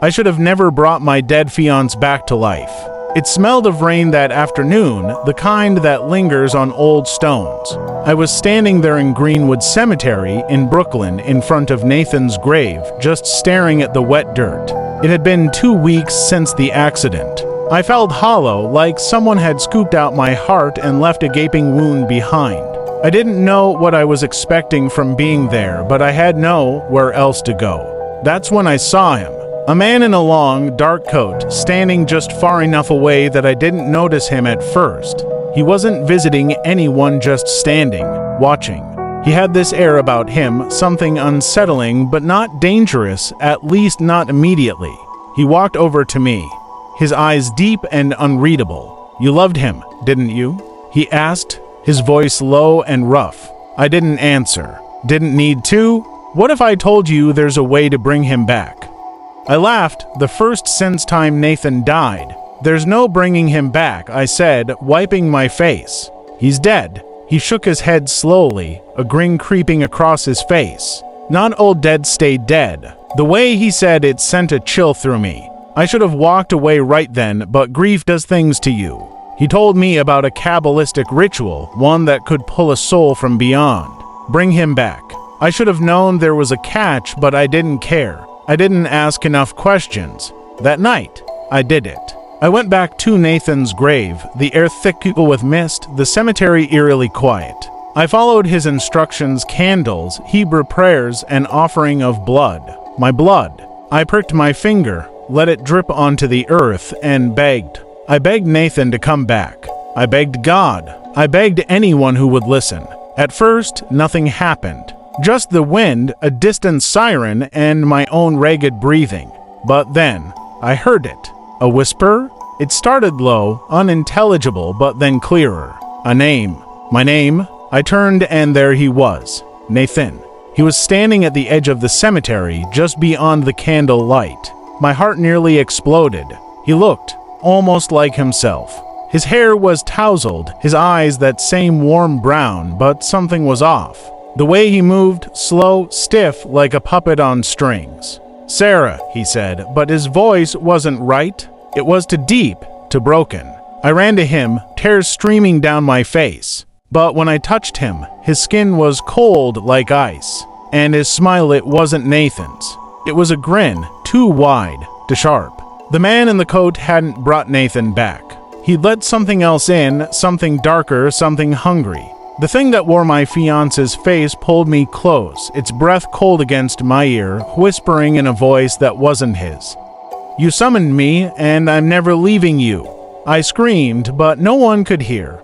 I should have never brought my dead fiancé back to life. It smelled of rain that afternoon, the kind that lingers on old stones. I was standing there in Greenwood Cemetery in Brooklyn in front of Nathan's grave, just staring at the wet dirt. It had been 2 weeks since the accident. I felt hollow, like someone had scooped out my heart and left a gaping wound behind. I didn't know what I was expecting from being there, but I had nowhere else to go. That's when I saw him. A man in a long, dark coat, standing just far enough away that I didn't notice him at first. He wasn't visiting anyone, just standing, watching. He had this air about him, something unsettling but not dangerous, at least not immediately. He walked over to me, his eyes deep and unreadable. "You loved him, didn't you?" he asked, his voice low and rough. I didn't answer. Didn't need to. What if I told you there's a way to bring him back? I laughed, the first since time Nathan died. "There's no bringing him back," I said, wiping my face. "He's dead." He shook his head slowly, a grin creeping across his face. "Not all dead stay dead." The way he said it sent a chill through me. I should have walked away right then, but grief does things to you. He told me about a Kabbalistic ritual, one that could pull a soul from beyond. Bring him back. I should have known there was a catch, but I didn't care. I didn't ask enough questions. That night, I did it. I went back to Nathan's grave, the air thick with mist, the cemetery eerily quiet. I followed his instructions: candles, Hebrew prayers, and offering of blood. My blood. I pricked my finger, let it drip onto the earth, and begged. I begged Nathan to come back. I begged God. I begged anyone who would listen. At first, nothing happened. Just the wind, a distant siren, and my own ragged breathing. But then, I heard it. A whisper? It started low, unintelligible, but then clearer. A name. My name. I turned and there he was. Nathan. He was standing at the edge of the cemetery, just beyond the candle light. My heart nearly exploded. He looked almost like himself. His hair was tousled, his eyes that same warm brown, but something was off. The way he moved, slow, stiff, like a puppet on strings. "Sarah," he said, but his voice wasn't right. It was too deep, too broken. I ran to him, tears streaming down my face. But when I touched him, his skin was cold like ice. And his smile, it wasn't Nathan's. It was a grin, too wide, too sharp. The man in the coat hadn't brought Nathan back. He'd let something else in, something darker, something hungry. The thing that wore my fiancé's face pulled me close, its breath cold against my ear, whispering in a voice that wasn't his. "You summoned me, and I'm never leaving you." I screamed, but no one could hear.